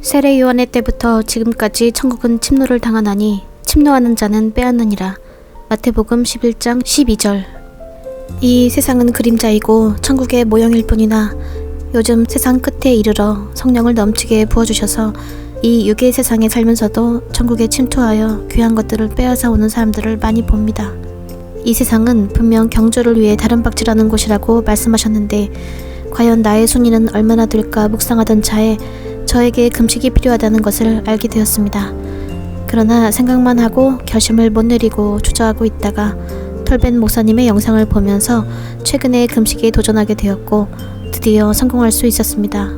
세례 요한의 때부터 지금까지 천국은 침노를 당하나니 침노하는 자는 빼앗느니라. 마태복음 11장 12절. 이 세상은 그림자이고 천국의 모형일 뿐이나 요즘 세상 끝에 이르러 성령을 넘치게 부어주셔서 이 육의 세상에 살면서도 천국에 침투하여 귀한 것들을 빼앗아 오는 사람들을 많이 봅니다. 이 세상은 분명 경주를 위해 다른 박질하는 곳이라고 말씀하셨는데 과연 나의 순위는 얼마나 될까 묵상하던 차에 저에게 금식이 필요하다는 것을 알게 되었습니다. 그러나 생각만 하고 결심을 못 내리고 주저하고 있다가 털벤 목사님의 영상을 보면서 최근에 금식에 도전하게 되었고 드디어 성공할 수 있었습니다.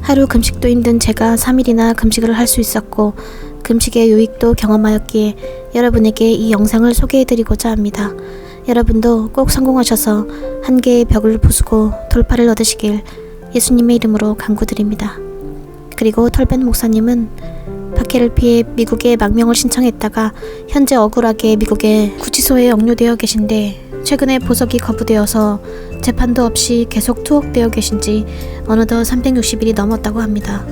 하루 금식도 힘든 제가 3일이나 금식을 할 수 있었고 금식의 유익도 경험하였기에 여러분에게 이 영상을 소개해드리고자 합니다. 여러분도 꼭 성공하셔서 한계의 벽을 부수고 돌파를 얻으시길 예수님의 이름으로 간구드립니다. 그리고 털벤 목사님은 박해를 피해 미국에 망명을 신청했다가 현재 억울하게 미국의 구치소에 억류되어 계신데 최근에 보석이 거부되어서 재판도 없이 계속 투옥되어 계신지 어느덧 360일이 넘었다고 합니다.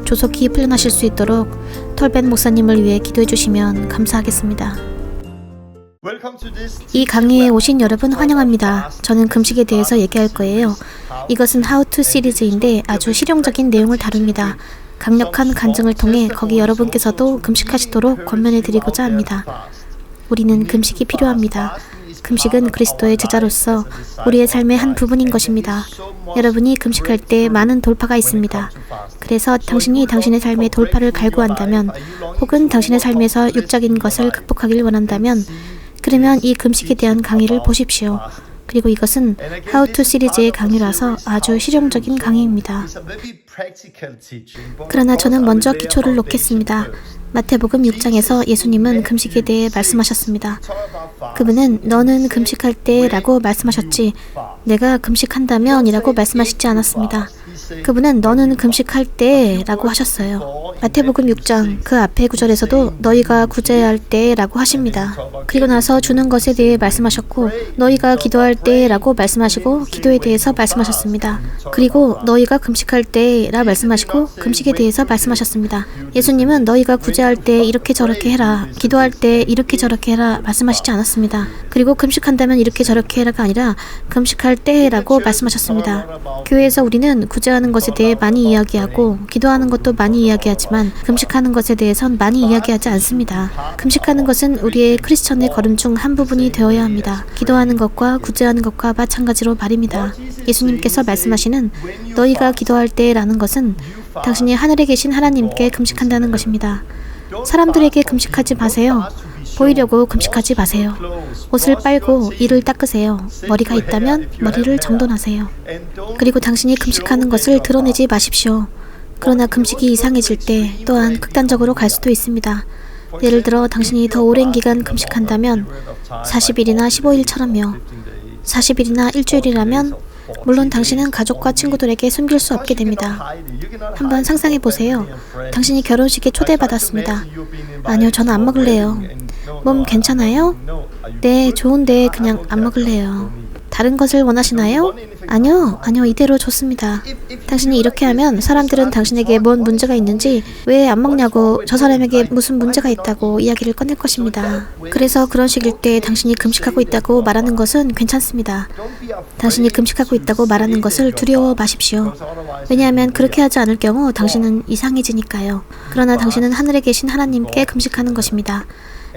조속히 풀려나실 수 있도록 털벤 목사님을 위해 기도해 주시면 감사하겠습니다. 이 강의에 오신 여러분 환영합니다. 저는 금식에 대해서 얘기할 거예요. 이것은 How to 시리즈인데 아주 실용적인 내용을 다룹니다. 강력한 간증을 통해 거기 여러분께서도 금식하시도록 권면해 드리고자 합니다. 우리는 금식이 필요합니다. 금식은 그리스도의 제자로서 우리의 삶의 한 부분인 것입니다. 여러분이 금식할 때 많은 돌파가 있습니다. 그래서 당신이 당신의 삶의 돌파를 갈구한다면 혹은 당신의 삶에서 육적인 것을 극복하길 원한다면 그러면 이 금식에 대한 강의를 보십시오. 그리고 이것은 How to 시리즈의 강의라서 아주 실용적인 강의입니다. 그러나 저는 먼저 기초를 놓겠습니다. 마태복음 6장에서 예수님은 금식에 대해 말씀하셨습니다. 그분은 너는 금식할 때 라고 말씀하셨지 내가 금식한다면 이라고 말씀하시지 않았습니다. 그분은 너는 금식할 때 라고 하셨어요. 마태복음 6장 그 앞에 구절에서도 너희가 구제해야 할 때 라고 하십니다. 그리고 나서 주는 것에 대해 말씀하셨고 너희가 기도할 때 라고 말씀하시고 기도에 대해서 말씀하셨습니다. 그리고 너희가 금식할 때 라 말씀하시고 금식에 대해서 말씀하셨습니다. 예수님은 너희가 구제할 때 이렇게 저렇게 해라, 기도할 때 이렇게 저렇게 해라 말씀하시지 않았습니다. 그리고 금식한다면 이렇게 저렇게 해라가 아니라 금식할 때라고 말씀하셨습니다. 교회에서 우리는 구제하는 것에 대해 많이 이야기하고 기도하는 것도 많이 이야기하지만 금식하는 것에 대해선 많이 이야기하지 않습니다. 금식하는 것은 우리의 크리스천의 걸음 중 한 부분이 되어야 합니다. 기도하는 것과 구제하는 것과 마찬가지로 말입니다. 예수님께서 말씀하시는 너희가 기도할 때라는 것은 당신이 하늘에 계신 하나님께 금식한다는 것입니다. 사람들에게 금식하지 마세요. 보이려고 금식하지 마세요. 옷을 빨고 이를 닦으세요. 머리가 있다면 머리를 정돈하세요. 그리고 당신이 금식하는 것을 드러내지 마십시오. 그러나 금식이 이상해질 때 또한 극단적으로 갈 수도 있습니다. 예를 들어 당신이 더 오랜 기간 금식한다면 40일이나 15일처럼요. 40일이나 일주일이라면 물론 당신은 가족과 친구들에게 숨길 수 없게 됩니다. 한번 상상해 보세요. 당신이 결혼식에 초대받았습니다. 아니요, 저는 안 먹을래요. 몸 괜찮아요? 네, 좋은데 그냥 안 먹을래요. 다른 것을 원하시나요? 아니요, 이대로 좋습니다. 당신이 이렇게 하면 사람들은 당신에게 뭔 문제가 있는지 왜 안 먹냐고 저 사람에게 무슨 문제가 있다고 이야기를 꺼낼 것입니다. 그래서 그런 식일 때 당신이 금식하고 있다고 말하는 것은 괜찮습니다. 당신이 금식하고 있다고 말하는 것을 두려워 마십시오. 왜냐하면 그렇게 하지 않을 경우 당신은 이상해지니까요. 그러나 당신은 하늘에 계신 하나님께 금식하는 것입니다.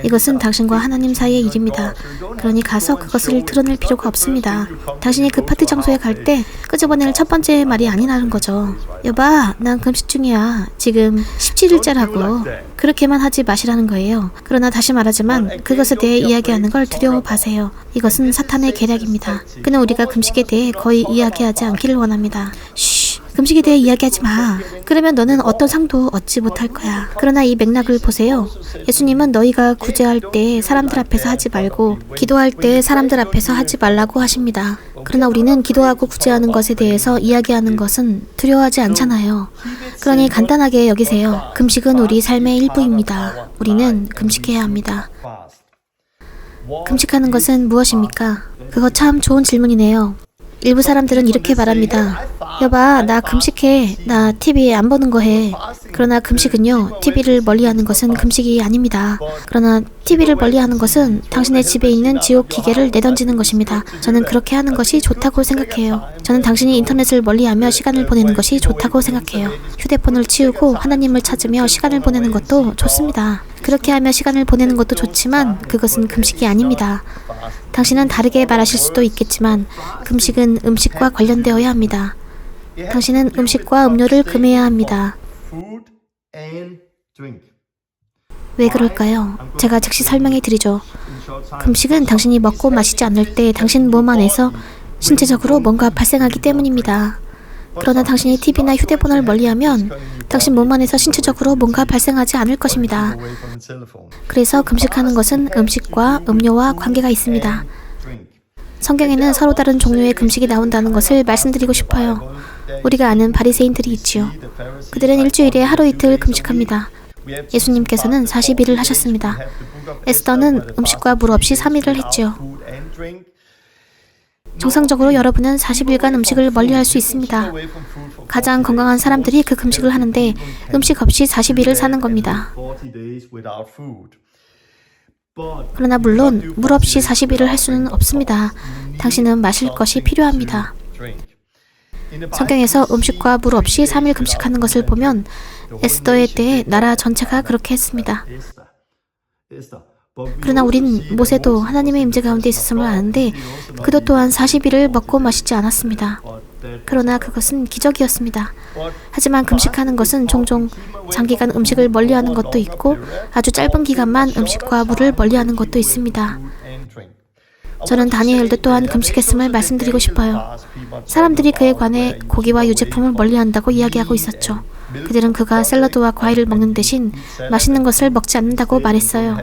이것은 당신과 하나님 사이의 일입니다. 그러니 가서 그것을 드러낼 필요가 없습니다. 당신이 그 파티 장소에 갈 때 끄집어낼 첫 번째 말이 아니라는 거죠. 여봐, 난 금식 중이야. 지금 17일째라고. 그렇게만 하지 마시라는 거예요. 그러나 다시 말하지만 그것에 대해 이야기하는 걸 두려워 마세요. 이것은 사탄의 계략입니다. 그는 우리가 금식에 대해 거의 이야기하지 않기를 원합니다. 금식에 대해 이야기하지 마. 그러면 너는 어떤 상도 얻지 못할 거야. 그러나 이 맥락을 보세요. 예수님은 너희가 구제할 때 사람들 앞에서 하지 말고 기도할 때 사람들 앞에서 하지 말라고 하십니다. 그러나 우리는 기도하고 구제하는 것에 대해서 이야기하는 것은 두려워하지 않잖아요. 그러니 간단하게 여기세요. 금식은 우리 삶의 일부입니다. 우리는 금식해야 합니다. 금식하는 것은 무엇입니까? 그거 참 좋은 질문이네요. 일부 사람들은 이렇게 말합니다. 여봐, 나 금식해. 나 TV 안 보는 거 해. 그러나 금식은요, TV를 멀리하는 것은 금식이 아닙니다. 그러나 TV를 멀리하는 것은 당신의 집에 있는 지옥 기계를 내던지는 것입니다. 저는 그렇게 하는 것이 좋다고 생각해요. 저는 당신이 인터넷을 멀리하며 시간을 보내는 것이 좋다고 생각해요. 휴대폰을 치우고 하나님을 찾으며 시간을 보내는 것도 좋습니다. 그렇게 하며 시간을 보내는 것도 좋지만 그것은 금식이 아닙니다. 당신은 다르게 말하실 수도 있겠지만 금식은 음식과 관련되어야 합니다. 당신은 음식과 음료를 금해야 합니다. 왜 그럴까요? 제가 즉시 설명해 드리죠. 금식은 당신이 먹고 마시지 않을 때 당신 몸 안에서 신체적으로 뭔가 발생하기 때문입니다. 그러나 당신이 TV나 휴대폰을 멀리하면 당신 몸 안에서 신체적으로 뭔가 발생하지 않을 것입니다. 그래서 금식하는 것은 음식과 음료와 관계가 있습니다. 성경에는 서로 다른 종류의 금식이 나온다는 것을 말씀드리고 싶어요. 우리가 아는 바리새인들이 있지요. 그들은 일주일에 하루 이틀 금식합니다. 예수님께서는 40일을 하셨습니다. 에스더는 음식과 물 없이 3일을 했지요. 정상적으로 여러분은 40일간 음식을 멀리할 수 있습니다. 가장 건강한 사람들이 그 금식을 하는데 음식 없이 40일을 사는 겁니다. 그러나 물론 물 없이 40일을 할 수는 없습니다. 당신은 마실 것이 필요합니다. 성경에서 음식과 물 없이 3일 금식하는 것을 보면 에스더의 때에 나라 전체가 그렇게 했습니다. 그러나 우린 모세도 하나님의 임재 가운데 있었음을 아는데 그도 또한 40일을 먹고 마시지 않았습니다. 그러나 그것은 기적이었습니다. 하지만 금식하는 것은 종종 장기간 음식을 멀리하는 것도 있고 아주 짧은 기간만 음식과 물을 멀리하는 것도 있습니다. 저는 다니엘도 또한 금식했음을 말씀드리고 싶어요. 사람들이 그에 관해 고기와 유제품을 멀리한다고 이야기하고 있었죠. 그들은 그가 샐러드와 과일을 먹는 대신 맛있는 것을 먹지 않는다고 말했어요.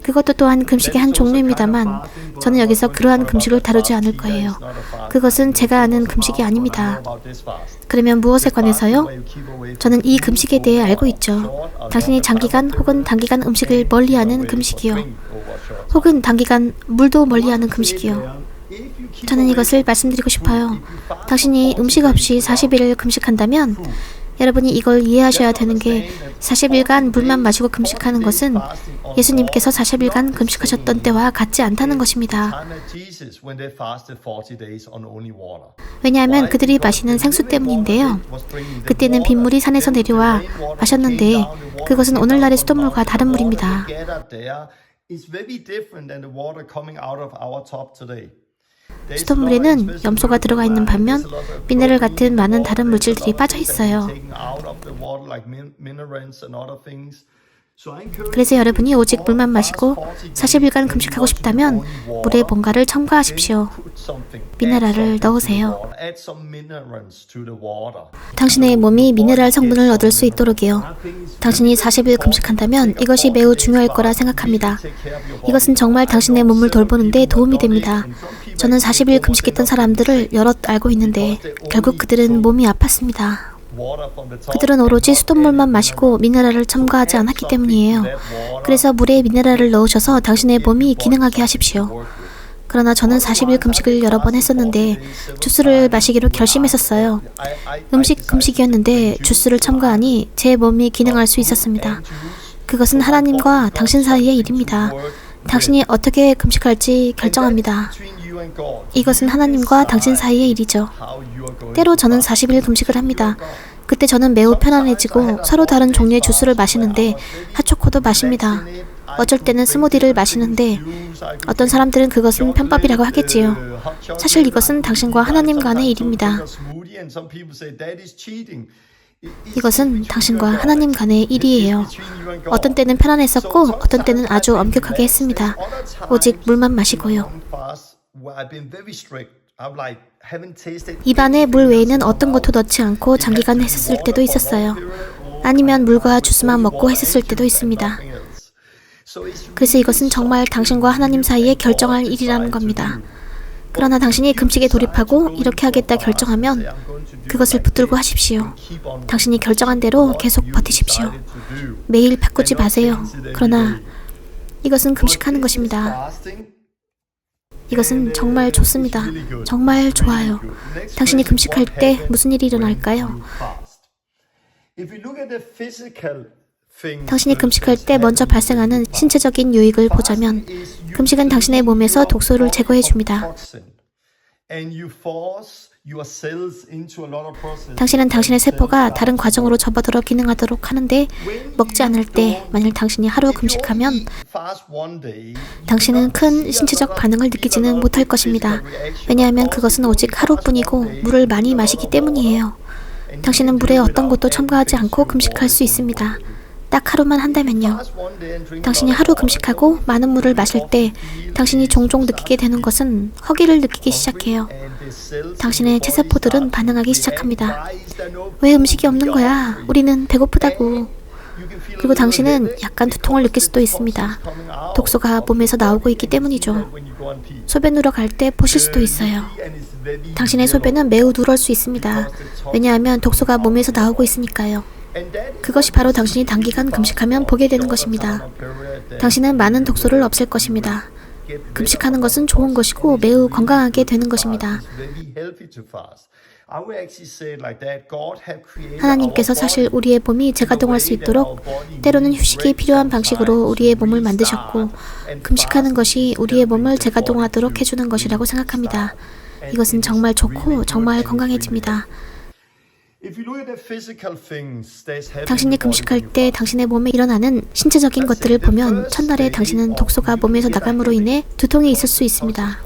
그것도 또한 금식의 한 종류입니다만 저는 여기서 그러한 금식을 다루지 않을 거예요. 그것은 제가 아는 금식이 아닙니다. 그러면 무엇에 관해서요? 저는 이 금식에 대해 알고 있죠. 당신이 장기간 혹은 단기간 음식을 멀리하는 금식이요. 혹은 단기간 물도 멀리하는 금식이요. 저는 이것을 말씀드리고 싶어요. 당신이 음식 없이 40일을 금식한다면 여러분이 이걸 이해하셔야 되는 게 40일간 물만 마시고 금식하는 것은 예수님께서 40일간 금식하셨던 때와 같지 않다는 것입니다. 왜냐하면 그들이 마시는 생수 때문인데요. 그때는 빗물이 산에서 내려와 마셨는데 그것은 오늘날의 수돗물과 다른 물입니다. 수돗물에는 염소가 들어가 있는 반면 미네랄 같은 많은 다른 물질들이 빠져 있어요. 그래서 여러분이 오직 물만 마시고 40일간 금식하고 싶다면 물에 뭔가를 첨가하십시오. 미네랄을 넣으세요. 당신의 몸이 미네랄 성분을 얻을 수 있도록이요. 당신이 40일 금식한다면 이것이 매우 중요할 거라 생각합니다. 이것은 정말 당신의 몸을 돌보는 데 도움이 됩니다. 저는 40일 금식했던 사람들을 여럿 알고 있는데 결국 그들은 몸이 아팠습니다. 그들은 오로지 수돗물만 마시고 미네랄을 첨가하지 않았기 때문이에요. 그래서 물에 미네랄을 넣으셔서 당신의 몸이 기능하게 하십시오. 그러나 저는 40일 금식을 여러 번 했었는데 주스를 마시기로 결심했었어요. 음식 금식이었는데 주스를 첨가하니 제 몸이 기능할 수 있었습니다. 그것은 하나님과 당신 사이의 일입니다. 당신이 어떻게 금식할지 결정합니다. 이것은 하나님과 당신 사이의 일이죠. 때로 저는 40일 금식을 합니다. 그때 저는 매우 편안해지고 서로 다른 종류의 주스를 마시는데 핫초코도 마십니다. 어쩔 때는 스무디를 마시는데 어떤 사람들은 그것은 편법이라고 하겠지요. 사실 이것은 당신과 하나님 간의 일입니다. 이것은 당신과 하나님 간의 일이에요. 어떤 때는 편안했었고 어떤 때는 아주 엄격하게 했습니다. 오직 물만 마시고요. 입안에 물 외에는 어떤 것도 넣지 않고 장기간 했었을 때도 있었어요. 아니면 물과 주스만 먹고 했었을 때도 있습니다. 그래서 이것은 정말 당신과 하나님 사이에 결정할 일이라는 겁니다. 그러나 당신이 금식에 돌입하고 이렇게 하겠다 결정하면 그것을 붙들고 하십시오. 당신이 결정한 대로 계속 버티십시오. 매일 바꾸지 마세요. 그러나 이것은 금식하는 것입니다. 이것은 정말 좋습니다. 정말 좋아요. 당신이 금식할 때 무슨 일이 일어날까요? 당신이 금식할 때 먼저 발생하는 신체적인 유익을 보자면 금식은 당신의 몸에서 독소를 제거해 줍니다. 당신은 당신의 세포가 다른 과정으로 접어들어 기능하도록 하는데 먹지 않을 때 만일 당신이 하루 금식하면 당신은 큰 신체적 반응을 느끼지는 못할 것입니다. 왜냐하면 그것은 오직 하루뿐이고 물을 많이 마시기 때문이에요. 당신은 물에 어떤 것도 첨가하지 않고 금식할 수 있습니다. 딱 하루만 한다면요. 당신이 하루 금식하고 많은 물을 마실 때 당신이 종종 느끼게 되는 것은 허기를 느끼기 시작해요. 당신의 체세포들은 반응하기 시작합니다. 왜 음식이 없는 거야? 우리는 배고프다고. 그리고 당신은 약간 두통을 느낄 수도 있습니다. 독소가 몸에서 나오고 있기 때문이죠. 소변으로 갈 때 보실 수도 있어요. 당신의 소변은 매우 누럴 수 있습니다. 왜냐하면 독소가 몸에서 나오고 있으니까요. 그것이 바로 당신이 단기간 금식하면 보게 되는 것입니다. 당신은 많은 독소를 없앨 것입니다. 금식하는 것은 좋은 것이고 매우 건강하게 되는 것입니다. 하나님께서 사실 우리의 몸이 재가동할 수 있도록 때로는 휴식이 필요한 방식으로 우리의 몸을 만드셨고 금식하는 것이 우리의 몸을 재가동하도록 해주는 것이라고 생각합니다. 이것은 정말 좋고 정말 건강해집니다. 당신이 금식할 때 당신의 몸에 일어나는 신체적인 것들을 보면 첫날에 당신은 독소가 몸에서 나감으로 인해 두통이 있을 수 있습니다.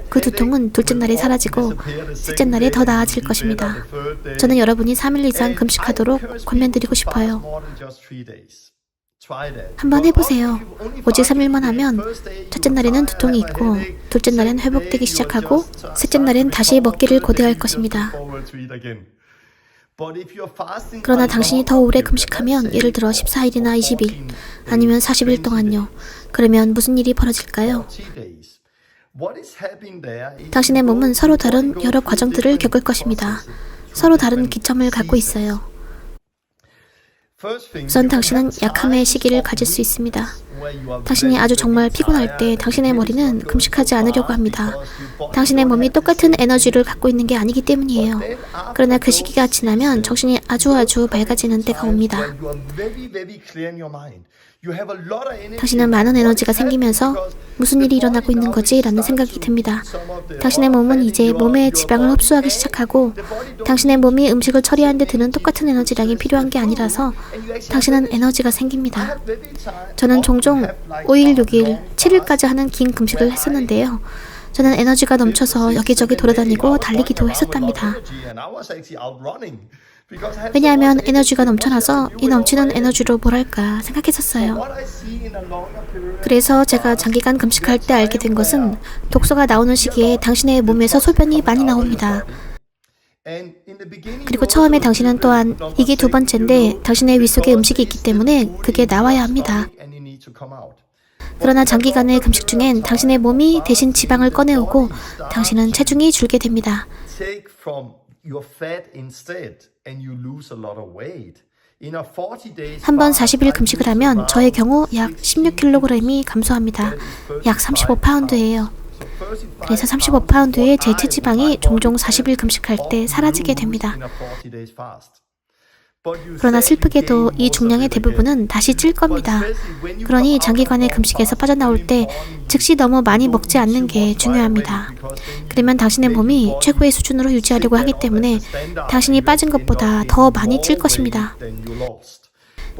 그 두통은 둘째 날에 사라지고 셋째 날에 더 나아질 것입니다. 저는 여러분이 3일 이상 금식하도록 권면드리고 싶어요. 한번 해보세요. 오직 3일만 하면 첫째 날에는 두통이 있고 둘째 날엔 회복되기 시작하고 셋째 날엔 다시 먹기를 고대할 것입니다. 그러나 당신이 더 오래 금식하면 예를 들어 14일이나 20일 아니면 40일 동안요. 그러면 무슨 일이 벌어질까요? 당신의 몸은 서로 다른 여러 과정들을 겪을 것입니다. 서로 다른 기점을 갖고 있어요. 우선 당신은 약함의 시기를 가질 수 있습니다. 당신이 아주 정말 피곤할 때 당신의 머리는 금식하지 않으려고 합니다. 당신의 몸이 똑같은 에너지를 갖고 있는 게 아니기 때문이에요. 그러나 그 시기가 지나면 정신이 아주 밝아지는 때가 옵니다. 당신은 많은 에너지가 생기면서 무슨 일이 일어나고 있는 거지? 라는 생각이 듭니다. 당신의 몸은 이제 몸의 지방을 흡수하기 시작하고 당신의 몸이 음식을 처리하는 데 드는 똑같은 에너지량이 필요한 게 아니라서 당신은 에너지가 생깁니다. 저는 종종 5일, 6일, 7일까지 하는 긴 금식을 했었는데요. 저는 에너지가 넘쳐서 여기저기 돌아다니고 달리기도 했었답니다. 왜냐하면 에너지가 넘쳐나서 이 넘치는 에너지로 뭐랄까 생각했었어요. 그래서 제가 장기간 금식할 때 알게 된 것은 독소가 나오는 시기에 당신의 몸에서 소변이 많이 나옵니다. 그리고 처음에 당신은 또한 이게 두 번째인데 당신의 윗속에 음식이 있기 때문에 그게 나와야 합니다. 그러나 장기간의 금식 중엔 당신의 몸이 대신 지방을 꺼내오고 당신은 체중이 줄게 됩니다. 한 번 40일 금식을 하면 저의 경우 약 16kg이 감소합니다. 약 35파운드예요. 그래서 35파운드의 제 체지방이 종종 40일 금식할 때 사라지게 됩니다. 그러나 슬프게도 이 중량의 대부분은 다시 찔 겁니다. 그러니 장기간의 금식에서 빠져나올 때 즉시 너무 많이 먹지 않는 게 중요합니다. 그러면 당신의 몸이 최고의 수준으로 유지하려고 하기 때문에 당신이 빠진 것보다 더 많이 찔 것입니다.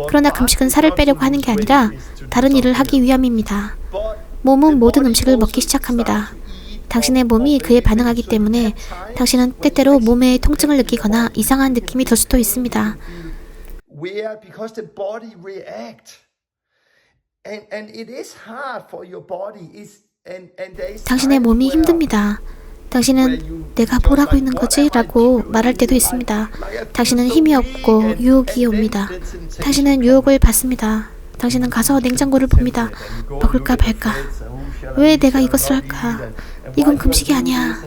그러나 금식은 살을 빼려고 하는 게 아니라 다른 일을 하기 위함입니다. 몸은 모든 음식을 먹기 시작합니다. 당신의 몸이 그에 반응하기 때문에 당신은 때때로 몸에 통증을 느끼거나 이상한 느낌이 들 수도 있습니다. 당신의 몸이 힘듭니다. 당신은 내가 뭘 하고 있는 거지? 라고 말할 때도 있습니다. 당신은 힘이 없고 유혹이 옵니다. 당신은 유혹을 받습니다. 당신은 가서 냉장고를 봅니다. 먹을까 말까? 왜 내가 이것을 할까? 이건 금식이 아니야.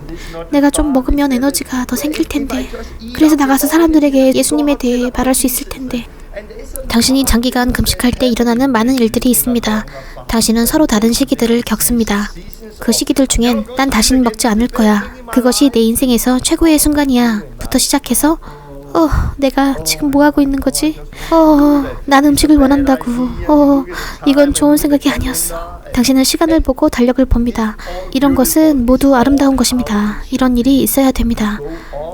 내가 좀 먹으면 에너지가 더 생길 텐데. 그래서 나가서 사람들에게 예수님에 대해 말할 수 있을 텐데. 당신이 장기간 금식할 때 일어나는 많은 일들이 있습니다. 당신은 서로 다른 시기들을 겪습니다. 그 시기들 중엔 난 다시는 먹지 않을 거야. 그것이 내 인생에서 최고의 순간이야. 부터 시작해서 내가 지금 뭐 하고 있는 거지? 난 음식을 원한다고. 이건 좋은 생각이 아니었어. 당신은 시간을 보고 달력을 봅니다. 이런 것은 모두 아름다운 것입니다. 이런 일이 있어야 됩니다.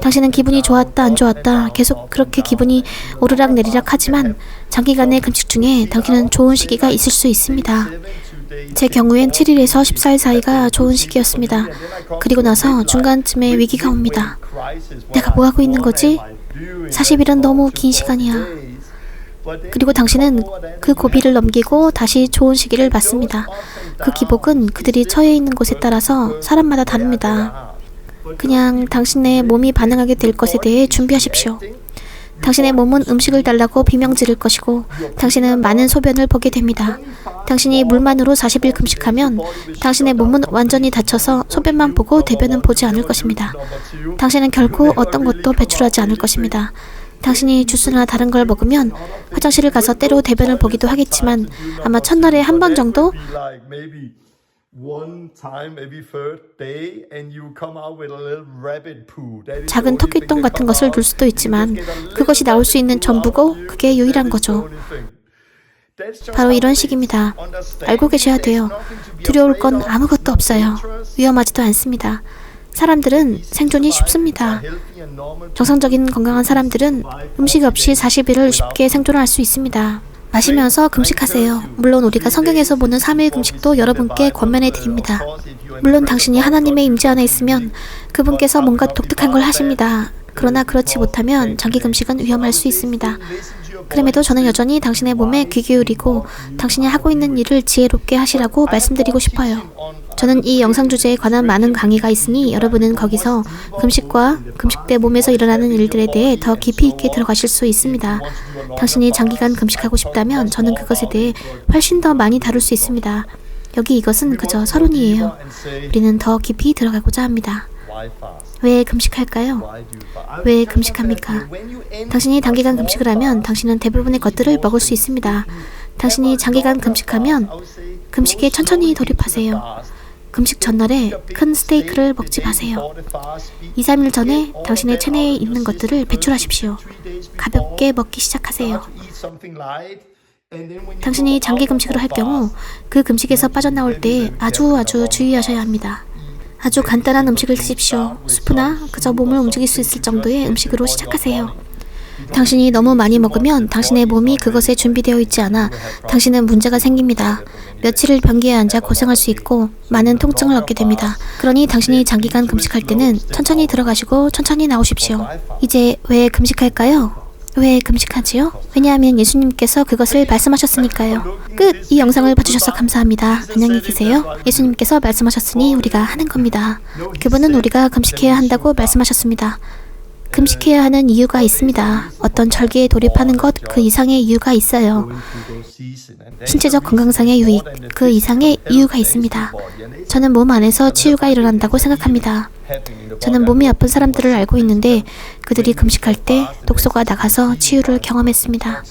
당신은 기분이 좋았다 안 좋았다 계속 그렇게 기분이 오르락 내리락 하지만 장기간의 금식 중에 당신은 좋은 시기가 있을 수 있습니다. 제 경우엔 7일에서 14일 사이가 좋은 시기였습니다. 그리고 나서 중간쯤에 위기가 옵니다. 내가 뭐 하고 있는 거지? 40일은 너무 긴 시간이야. 그리고 당신은 그 고비를 넘기고 다시 좋은 시기를 맞습니다. 그 기복은 그들이 처해 있는 곳에 따라서 사람마다 다릅니다. 그냥 당신의 몸이 반응하게 될 것에 대해 준비하십시오. 당신의 몸은 음식을 달라고 비명 지를 것이고 당신은 많은 소변을 보게 됩니다. 당신이 물만으로 40일 금식하면 당신의 몸은 완전히 닫혀서 소변만 보고 대변은 보지 않을 것입니다. 당신은 결코 어떤 것도 배출하지 않을 것입니다. 당신이 주스나 다른 걸 먹으면 화장실을 가서 때로 대변을 보기도 하겠지만 아마 첫날에 한 번 정도 작은 토끼똥 같은 것을 둘 수도 있지만 그것이 나올 수 있는 전부고 그게 유일한 거죠. 바로 이런 식입니다. 알고 계셔야 돼요. 두려울 건 아무것도 없어요. 위험하지도 않습니다. 사람들은 생존이 쉽습니다. 정상적인 건강한 사람들은 음식 없이 40일을 쉽게 생존할 수 있습니다. 마시면서 금식하세요. 물론 우리가 성경에서 보는 3일 금식도 여러분께 권면해 드립니다. 물론 당신이 하나님의 임재 안에 있으면 그분께서 뭔가 독특한 걸 하십니다. 그러나 그렇지 못하면 장기 금식은 위험할 수 있습니다. 그럼에도 저는 여전히 당신의 몸에 귀 기울이고 당신이 하고 있는 일을 지혜롭게 하시라고 말씀드리고 싶어요. 저는 이 영상 주제에 관한 많은 강의가 있으니 여러분은 거기서 금식과 금식 때 몸에서 일어나는 일들에 대해 더 깊이 있게 들어가실 수 있습니다. 당신이 장기간 금식하고 싶다면 저는 그것에 대해 훨씬 더 많이 다룰 수 있습니다. 여기 이것은 그저 서론이에요. 우리는 더 깊이 들어가고자 합니다. 왜 금식할까요? 왜 금식합니까? 당신이 단기간 금식을 하면 당신은 대부분의 것들을 먹을 수 있습니다. 당신이 장기간 금식하면 금식에 천천히 돌입하세요. 금식 전날에 큰 스테이크를 먹지 마세요. 2, 3일 전에 당신의 체내에 있는 것들을 배출하십시오. 가볍게 먹기 시작하세요. 당신이 장기 금식을 할 경우 그 금식에서 빠져나올 때 아주 주의하셔야 합니다. 아주 간단한 음식을 드십시오. 수프나 그저 몸을 움직일 수 있을 정도의 음식으로 시작하세요. 당신이 너무 많이 먹으면 당신의 몸이 그것에 준비되어 있지 않아 당신은 문제가 생깁니다. 며칠을 변기에 앉아 고생할 수 있고 많은 통증을 얻게 됩니다. 그러니 당신이 장기간 금식할 때는 천천히 들어가시고 천천히 나오십시오. 이제 왜 금식할까요? 왜 금식하지요? 왜냐하면 예수님께서 그것을 말씀하셨으니까요. 끝! 이 영상을 봐주셔서 감사합니다. 안녕히 계세요. 예수님께서 말씀하셨으니 우리가 하는 겁니다. 그분은 우리가 금식해야 한다고 말씀하셨습니다. 금식해야 하는 이유가 있습니다. 어떤 절기에 돌입하는 것 그 이상의 이유가 있어요. 신체적 건강상의 유익 그 이상의 이유가 있습니다. 저는 몸 안에서 치유가 일어난다고 생각합니다. 저는 몸이 아픈 사람들을 알고 있는데 그들이 금식할 때 독소가 나가서 치유를 경험했습니다.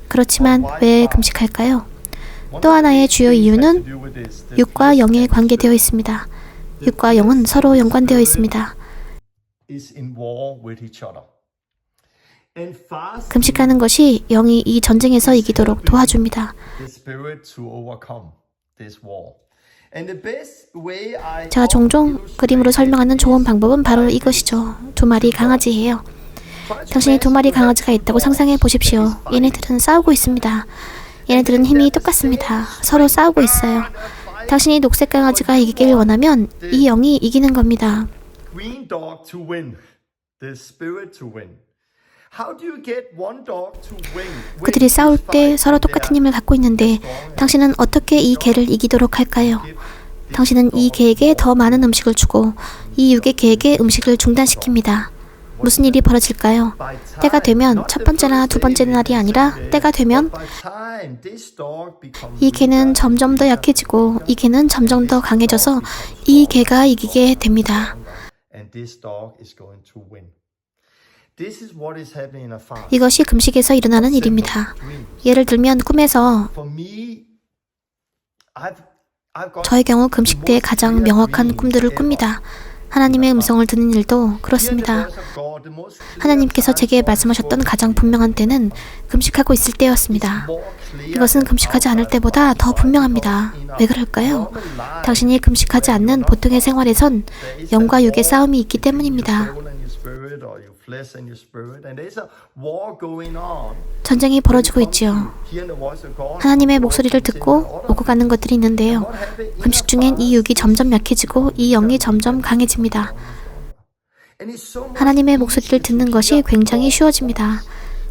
그렇지만 왜 금식할까요? 또 하나의 주요 이유는 육과 영에 관계되어 있습니다. 육과 영은 서로 연관되어 있습니다. 금식하는 것이 영이 이 전쟁에서 이기도록 도와줍니다. 제가 종종 그림으로 설명하는 좋은 방법은 바로 이것이죠. 2마리 강아지예요. 당신이 2마리 강아지가 있다고 상상해 보십시오. 얘네들은 싸우고 있습니다. 얘네들은 힘이 똑같습니다. 서로 싸우고 있어요. 당신이 녹색 강아지가 이기길 원하면 이 영이 이기는 겁니다. 그들이 싸울 때 서로 똑같은 힘을 갖고 있는데 당신은 어떻게 이 개를 이기도록 할까요? 당신은 이 개에게 더 많은 음식을 주고 이 육의 개에게 음식을 중단시킵니다. 무슨 일이 벌어질까요? 때가 되면 첫 번째나 두 번째 날이 아니라 때가 되면 이 개는 점점 더 약해지고 이 개는 점점 더 강해져서 이 개가 이기게 됩니다. 이것이 금식에서 일어나는 일입니다. 예를 들면 꿈에서 저의 경우 금식 때 가장 명확한 꿈들을 꿉니다. 하나님의 음성을 듣는 일도 그렇습니다. 하나님께서 제게 말씀하셨던 가장 분명한 때는 금식하고 있을 때였습니다. 이것은 금식하지 않을 때보다 더 분명합니다. 왜 그럴까요? 당신이 금식하지 않는 보통의 생활에선 영과 육의 싸움이 있기 때문입니다. 전쟁이 벌어지고 있지요. 하나님의 목소리를 듣고 오고 가는 것들이 있는데요. 금식 중엔 이 육이 점점 약해지고 이 영이 점점 강해집니다. 하나님의 목소리를 듣는 것이 굉장히 쉬워집니다.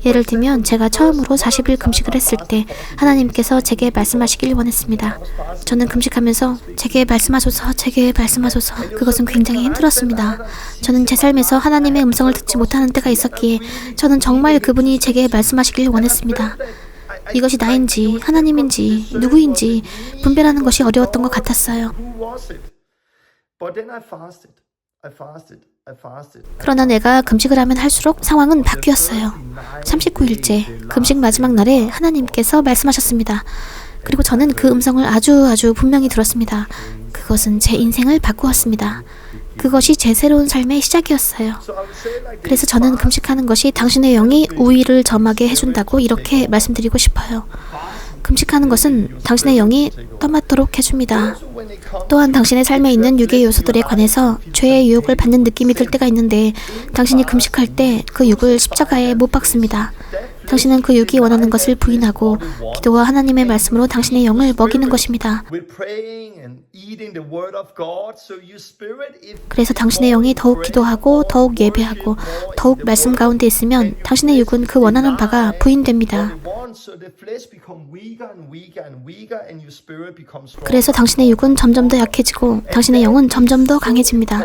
예를 들면 제가 처음으로 40일 금식을 했을 때 하나님께서 제게 말씀하시길 원했습니다. 저는 금식하면서 제게 말씀하소서, 제게 말씀하소서. 그것은 굉장히 힘들었습니다. 저는 제 삶에서 하나님의 음성을 듣지 못하는 때가 있었기에 저는 정말 그분이 제게 말씀하시길 원했습니다. 이것이 나인지 하나님인지 누구인지 분별하는 것이 어려웠던 것 같았어요. 그러나 내가 금식을 하면 할수록 상황은 바뀌었어요. 39일째 금식 마지막 날에 하나님께서 말씀하셨습니다. 그리고 저는 그 음성을 아주 분명히 들었습니다. 그것은 제 인생을 바꾸었습니다. 그것이 제 새로운 삶의 시작이었어요. 그래서 저는 금식하는 것이 당신의 영이 우위를 점하게 해준다고 이렇게 말씀드리고 싶어요. 금식하는 것은 당신의 영이 떠맡도록 해줍니다. 또한 당신의 삶에 있는 육의 요소들에 관해서 죄의 유혹을 받는 느낌이 들 때가 있는데 당신이 금식할 때 그 육을 십자가에 못 박습니다. 당신은 그 육이 원하는 것을 부인하고 기도와 하나님의 말씀으로 당신의 영을 먹이는 것입니다. 그래서 당신의 영이 더욱 기도하고 더욱 예배하고 더욱 말씀 가운데 있으면 당신의 육은 그 원하는 바가 부인됩니다. 그래서 당신의 육은 점점 더 약해지고 당신의 영은 점점 더 강해집니다.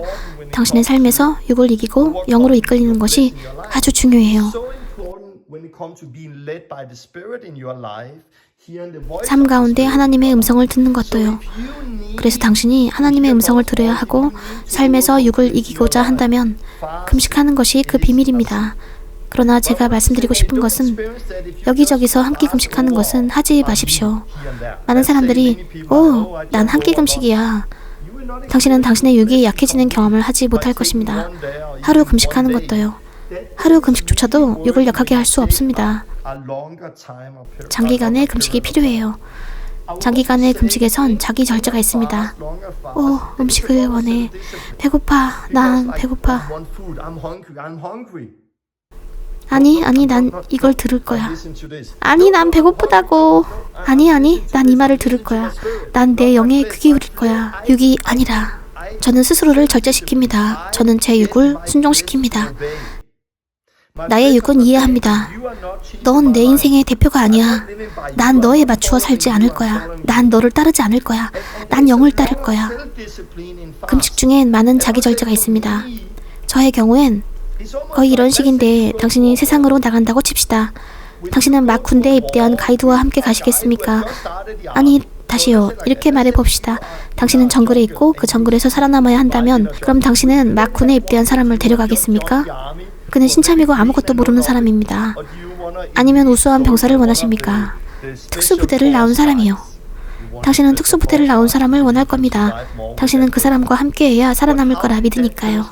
당신의 삶에서 육을 이기고 영으로 이끌리는 것이 아주 중요해요. 삶 가운데 하나님의 음성을 듣는 것도요. 그래서 당신이 하나님의 음성을 들어야 하고 삶에서 육을 이기고자 한다면 금식하는 것이 그 비밀입니다. 그러나 제가 말씀드리고 싶은 것은 여기저기서 한 끼 금식하는 것은 하지 마십시오. 많은 사람들이 난 한 끼 금식이야. 당신은 당신의 육이 약해지는 경험을 하지 못할 것입니다. 하루 금식하는 것도요. 하루 금식조차도 육을 약하게 할 수 없습니다. 장기간의 금식이 필요해요. 장기간의 금식에선 자기 절제가 있습니다. 음식을 원해. 배고파. 난 배고파. 아니, 난 이걸 들을 거야. 아니, 난 배고프다고. 아니, 난 이 말을 들을 거야. 난 내 영에 귀 기울일 거야. 육이 아니라. 저는 스스로를 절제시킵니다. 저는 제 육을 순종시킵니다. 나의 육은 이해합니다. 넌 내 인생의 대표가 아니야. 난 너에 맞추어 살지 않을 거야. 난 너를 따르지 않을 거야. 난 영을 따를 거야. 금식 중엔 많은 자기 절제가 있습니다. 저의 경우엔 거의 이런 식인데 당신이 세상으로 나간다고 칩시다. 당신은 막 군대에 입대한 가이드와 함께 가시겠습니까? 아니, 다시요. 이렇게 말해봅시다. 당신은 정글에 있고 그 정글에서 살아남아야 한다면 그럼 당신은 막 군에 입대한 사람을 데려가겠습니까? 그는 신참이고 아무것도 모르는 사람입니다. 아니면 우수한 병사를 원하십니까? 특수부대를 나온 사람이요. 당신은 특수부대를 나온 사람을 원할 겁니다. 당신은 그 사람과 함께해야 살아남을 거라 믿으니까요.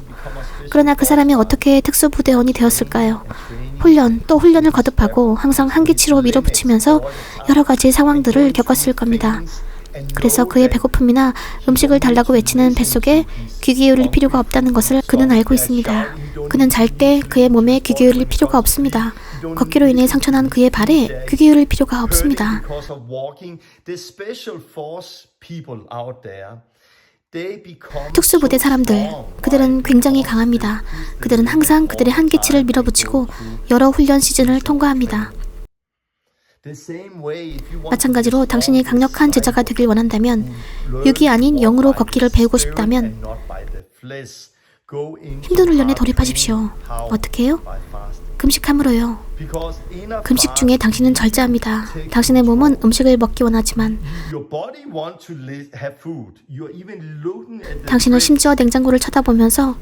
그러나 그 사람이 어떻게 특수부대원이 되었을까요? 또 훈련을 거듭하고 항상 한계치로 밀어붙이면서 여러 가지 상황들을 겪었을 겁니다. 그래서 그의 배고픔이나 음식을 달라고 외치는 뱃속에 귀 기울일 필요가 없다는 것을 그는 알고 있습니다. 그는 잘 때 그의 몸에 귀 기울일 필요가 없습니다. 걷기로 인해 상처난 그의 발에 귀 기울일 필요가 없습니다. 특수부대 사람들, 그들은 굉장히 강합니다. 그들은 항상 그들의 한계치를 밀어붙이고 여러 훈련 시즌을 통과합니다. 마찬가지로 당신이 강력한 제자가 되길 원한다면, 육이 아닌 영으로 걷기를 배우고 싶다면 힘든 훈련에 돌입하십시오. 어떻게 해요? 금식함으로요. 금식 중에 당신은 절제합니다. 당신의 몸은 음식을 먹기 원하지만 당신은 심지어 냉장고를 쳐다보면서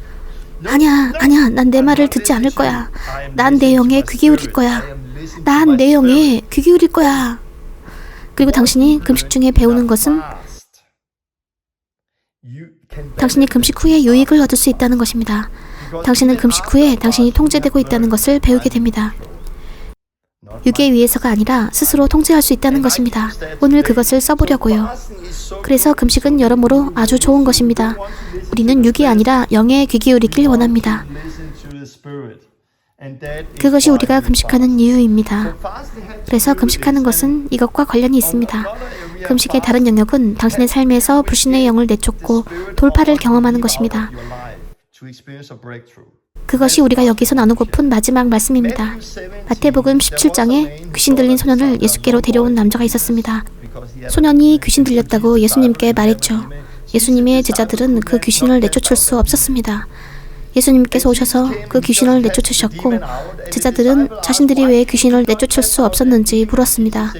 아니야, 아니야, 난 내 말을 듣지 않을 거야. 난 내 영에 귀 기울일 거야. 난 내 영에 귀 기울일 거야. 그리고 당신이 금식 중에 배우는 것은 당신이 금식 후에 유익을 얻을 수 있다는 것입니다. 당신은 금식 후에 당신이 통제되고 있다는 것을 배우게 됩니다. 육에 위해서가 아니라 스스로 통제할 수 있다는 것입니다. 오늘 그것을 써보려고요. 그래서 금식은 여러모로 아주 좋은 것입니다. 우리는 육이 아니라 영에 귀 기울이길 원합니다. 그것이 우리가 금식하는 이유입니다. 그래서 금식하는 것은 이것과 관련이 있습니다. 금식의 다른 영역은 당신의 삶에서 불신의 영을 내쫓고 돌파를 경험하는 것입니다. 그것이 우리가 여기서 나누고픈 마지막 말씀입니다. 마태복음 17장에 귀신 들린 소년을 예수께로 데려온 남자가 있었습니다. 소년이 귀신 들렸다고 예수님께 말했죠. 예수님의 제자들은 그 귀신을 내쫓을 수 없었습니다. 예수님께서 오셔서 그 귀신을 내쫓으셨고 제자들은 자신들이 왜 귀신을 내쫓을 수 없었는지 물었습니다.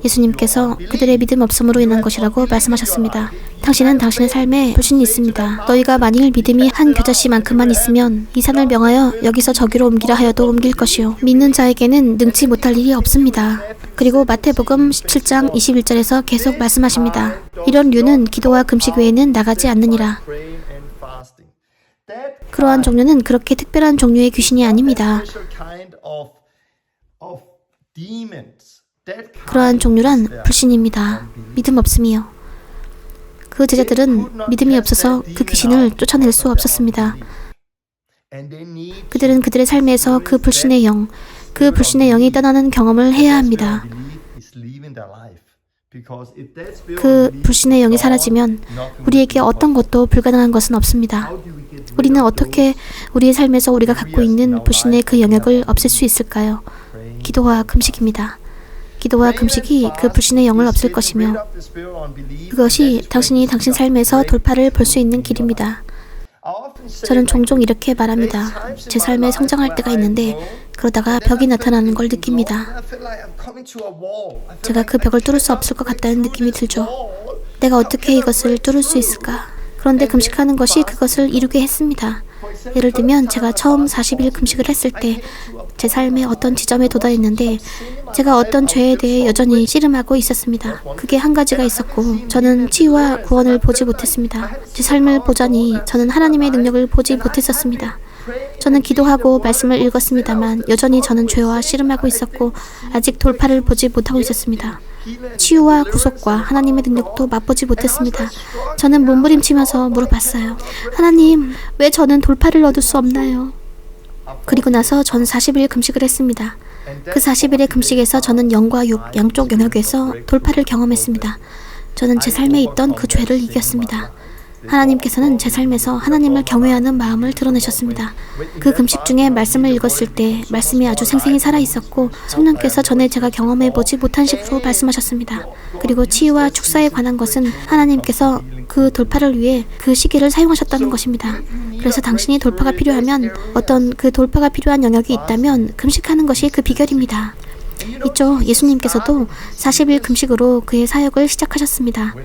예수님께서 그들의 믿음 없음으로 인한 것이라고 말씀하셨습니다. 당신은 당신의 삶에 불신이 있습니다. 너희가 만일 믿음이 한 겨자씨만큼만 있으면 이 산을 명하여 여기서 저기로 옮기라 하여도 옮길 것이요 믿는 자에게는 능치 못할 일이 없습니다. 그리고 마태복음 17장 21절에서 계속 말씀하십니다. 이런 류는 기도와 금식 외에는 나가지 않느니라. 그러한 종류는 그렇게 특별한 종류의 귀신이 아닙니다. 그러한 종류란 불신입니다. 믿음 없음이요. 그 제자들은 믿음이 없어서 그 귀신을 쫓아낼 수 없었습니다. 그들은 그들의 삶에서 그 불신의 영이 떠나는 경험을 해야 합니다. 그 불신의 영이 사라지면 우리에게 어떤 것도 불가능한 것은 없습니다. 우리는 어떻게 우리의 삶에서 우리가 갖고 있는 불신의 그 영역을 없앨 수 있을까요? 기도와 금식입니다. 기도와 금식이 그 불신의 영을 없앨 것이며 그것이 당신이 당신 삶에서 돌파를 볼 수 있는 길입니다. 저는 종종 이렇게 말합니다. 제 삶에 성장할 때가 있는데 그러다가 벽이 나타나는 걸 느낍니다. 제가 그 벽을 뚫을 수 없을 것 같다는 느낌이 들죠. 내가 어떻게 이것을 뚫을 수 있을까? 그런데 금식하는 것이 그것을 이루게 했습니다. 예를 들면 제가 처음 40일 금식을 했을 때 제 삶의 어떤 지점에 도달했는데 제가 어떤 죄에 대해 여전히 씨름하고 있었습니다. 그게 한 가지가 있었고 저는 치유와 구원을 보지 못했습니다. 제 삶을 보자니 저는 하나님의 능력을 보지 못했었습니다. 저는 기도하고 말씀을 읽었습니다만 여전히 저는 죄와 씨름하고 있었고 아직 돌파를 보지 못하고 있었습니다. 치유와 구속과 하나님의 능력도 맛보지 못했습니다. 저는 몸부림치면서 물어봤어요. 하나님, 왜 저는 돌파를 얻을 수 없나요? 그리고 나서 전 40일 금식을 했습니다. 그 40일의 금식에서 저는 영과 육, 양쪽 영역에서 돌파를 경험했습니다. 저는 제 삶에 있던 그 죄를 이겼습니다. 하나님께서는 제 삶에서 하나님을 경외하는 마음을 드러내셨습니다. 그 금식 중에 말씀을 읽었을 때 말씀이 아주 생생히 살아있었고 성령께서 전에 제가 경험해보지 못한 식으로 말씀하셨습니다. 그리고 치유와 축사에 관한 것은 하나님께서 그 돌파를 위해 그 시기를 사용하셨다는 것입니다. 그래서 당신이 돌파가 필요하면 어떤 그 돌파가 필요한 영역이 있다면 금식하는 것이 그 비결입니다. 있죠. 예수님께서도 40일 금식으로 그의 사역을 시작하셨습니다.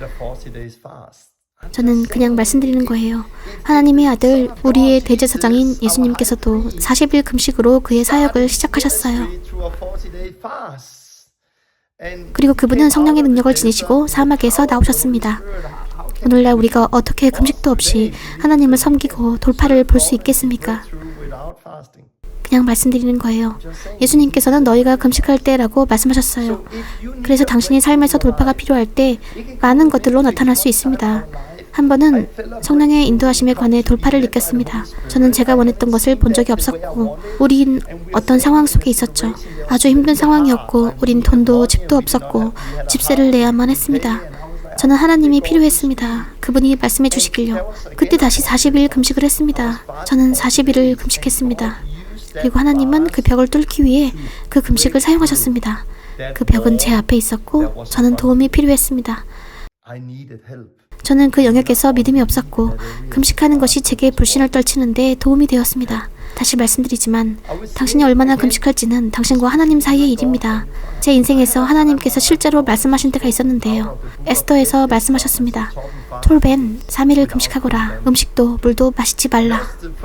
저는 그냥 말씀드리는 거예요. 하나님의 아들, 우리의 대제사장인 예수님께서도 40일 금식으로 그의 사역을 시작하셨어요. 그리고 그분은 성령의 능력을 지니시고 사막에서 나오셨습니다. 오늘날 우리가 어떻게 금식도 없이 하나님을 섬기고 돌파를 볼 수 있겠습니까? 그냥 말씀드리는 거예요. 예수님께서는 너희가 금식할 때라고 말씀하셨어요. 그래서 당신이 삶에서 돌파가 필요할 때 많은 것들로 나타날 수 있습니다. 한 번은 성령의 인도하심에 관해 돌파를 느꼈습니다. 저는 제가 원했던 것을 본 적이 없었고 우린 어떤 상황 속에 있었죠. 아주 힘든 상황이었고 우린 돈도 집도 없었고 집세를 내야만 했습니다. 저는 하나님이 필요했습니다. 그분이 말씀해 주시길요. 그때 다시 40일 금식을 했습니다. 저는 40일을 금식했습니다. 그리고 하나님은 그 벽을 뚫기 위해 그 금식을 사용하셨습니다. 그 벽은 제 앞에 있었고 저는 도움이 필요했습니다. 저는 그 영역에서 믿음이 없었고 금식하는 것이 제게 불신을 떨치는데 도움이 되었습니다. 다시 말씀드리지만 당신이 얼마나 금식할지는 당신과 하나님 사이의 일입니다. 제 인생에서 하나님께서 실제로 말씀하신 때가 있었는데요. 에스더에서 말씀하셨습니다. 톨벤, 3일을 금식하거라. 음식도 물도 마시지 말라.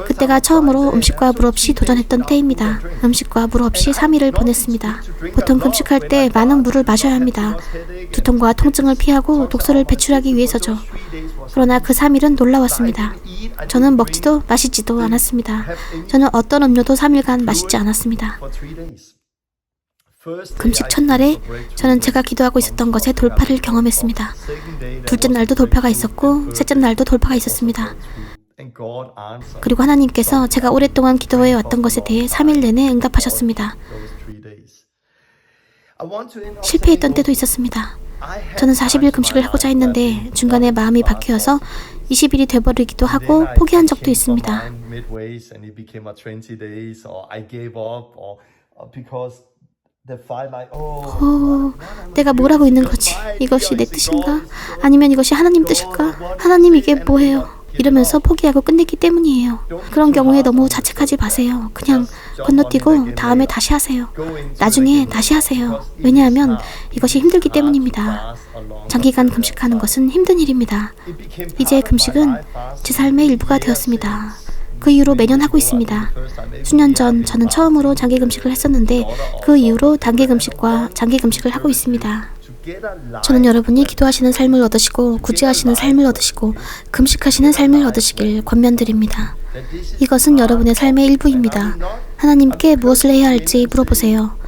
그때가 처음으로 음식과 물 없이 도전했던 때입니다. 음식과 물 없이 3일을 보냈습니다. 보통 금식할 때 많은 물을 마셔야 합니다. 두통과 통증을 피하고 독소를 배출하기 위해서죠. 그러나 그 3일은 놀라웠습니다. 저는 먹지도 마시지도 않았습니다. 저는 어떤 음료도 3일간 마시지 않았습니다. 금식 첫날에 저는 제가 기도하고 있었던 것에 돌파를 경험했습니다. 둘째 날도 돌파가 있었고 셋째 날도 돌파가 있었습니다. 그리고 하나님께서 제가 오랫동안 기도해 왔던 것에 대해 3일 내내 응답하셨습니다. 실패했던 때도 있었습니다. 저는 40일 금식을 하고자 했는데 중간에 마음이 바뀌어서 20일이 돼버리기도 하고 포기한 적도 있습니다. 내가 뭘 하고 있는 거지? 이것이 내 뜻인가? 아니면 이것이 하나님 뜻일까? 하나님 이게 뭐예요? 이러면서 포기하고 끝냈기 때문이에요. 그런 경우에 너무 자책하지 마세요. 그냥 건너뛰고 다음에 다시 하세요. 나중에 다시 하세요. 왜냐하면 이것이 힘들기 때문입니다. 장기간 금식하는 것은 힘든 일입니다. 이제 금식은 제 삶의 일부가 되었습니다. 그 이후로 매년 하고 있습니다. 수년 전 저는 처음으로 장기 금식을 했었는데 그 이후로 단기 금식과 장기 금식을 하고 있습니다. 저는 여러분이 기도하시는 삶을 얻으시고 구제하시는 삶을 얻으시고 금식하시는 삶을 얻으시길 권면드립니다. 이것은 여러분의 삶의 일부입니다. 하나님께 무엇을 해야 할지 물어보세요.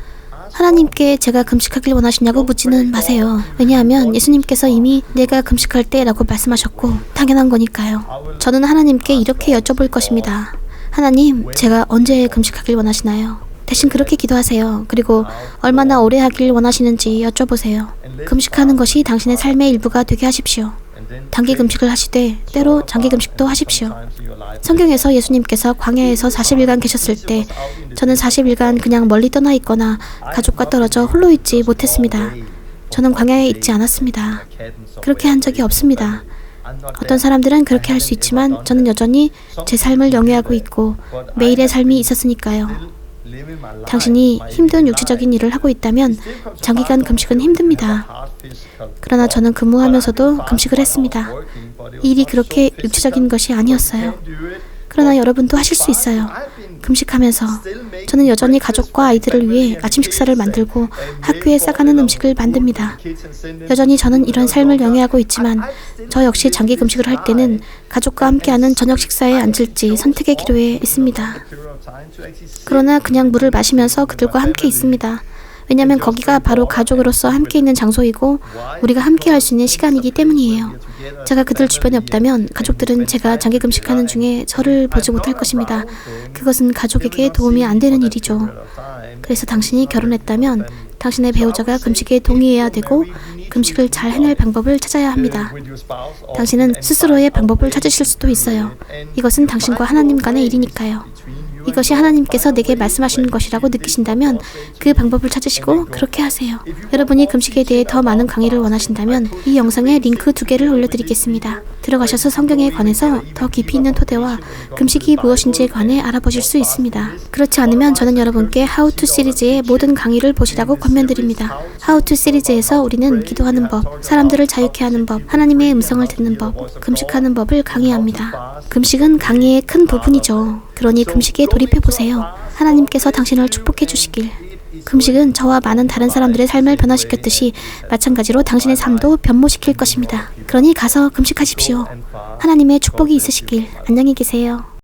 하나님께 제가 금식하길 원하시냐고 묻지는 마세요. 왜냐하면 예수님께서 이미 내가 금식할 때라고 말씀하셨고 당연한 거니까요. 저는 하나님께 이렇게 여쭤볼 것입니다. 하나님, 제가 언제 금식하길 원하시나요? 대신 그렇게 기도하세요. 그리고 얼마나 오래 하길 원하시는지 여쭤보세요. 금식하는 것이 당신의 삶의 일부가 되게 하십시오. 단기 금식을 하시되 때로 장기 금식도 하십시오. 성경에서 예수님께서 광야에서 40일간 계셨을 때 저는 40일간 그냥 멀리 떠나 있거나 가족과 떨어져 홀로 있지 못했습니다. 저는 광야에 있지 않았습니다. 그렇게 한 적이 없습니다. 어떤 사람들은 그렇게 할 수 있지만 저는 여전히 제 삶을 영위하고 있고 매일의 삶이 있었으니까요. 당신이 힘든 육체적인 일을 하고 있다면 장기간 금식은 힘듭니다. 그러나 저는 근무하면서도 금식을 했습니다. 이 일이 그렇게 육체적인 것이 아니었어요. 그러나 여러분도 하실 수 있어요. 금식하면서 저는 여전히 가족과 아이들을 위해 아침 식사를 만들고 학교에 싸가는 음식을 만듭니다. 여전히 저는 이런 삶을 영위하고 있지만 저 역시 장기 금식을 할 때는 가족과 함께하는 저녁 식사에 앉을지 선택의 기로에 있습니다. 그러나 그냥 물을 마시면서 그들과 함께 있습니다. 왜냐하면 거기가 바로 가족으로서 함께 있는 장소이고 우리가 함께 할 수 있는 시간이기 때문이에요. 제가 그들 주변에 없다면 가족들은 제가 장기 금식하는 중에 저를 보지 못할 것입니다. 그것은 가족에게 도움이 안 되는 일이죠. 그래서 당신이 결혼했다면 당신의 배우자가 금식에 동의해야 되고 금식을 잘 해낼 방법을 찾아야 합니다. 당신은 스스로의 방법을 찾으실 수도 있어요. 이것은 당신과 하나님 간의 일이니까요. 이것이 하나님께서 내게 말씀하시는 것이라고 느끼신다면 그 방법을 찾으시고 그렇게 하세요. 여러분이 금식에 대해 더 많은 강의를 원하신다면 이 영상에 링크 2개를 올려드리겠습니다. 들어가셔서 성경에 관해서 더 깊이 있는 토대와 금식이 무엇인지에 관해 알아보실 수 있습니다. 그렇지 않으면 저는 여러분께 How to 시리즈의 모든 강의를 보시라고 권면드립니다. How to 시리즈에서 우리는 기도하는 법, 사람들을 자유케 하는 법, 하나님의 음성을 듣는 법, 금식하는 법을 강의합니다. 금식은 강의의 큰 부분이죠. 그러니 금식에 돌입해보세요. 하나님께서 당신을 축복해 주시길. 금식은 저와 많은 다른 사람들의 삶을 변화시켰듯이 마찬가지로 당신의 삶도 변모시킬 것입니다. 그러니 가서 금식하십시오. 하나님의 축복이 있으시길. 안녕히 계세요.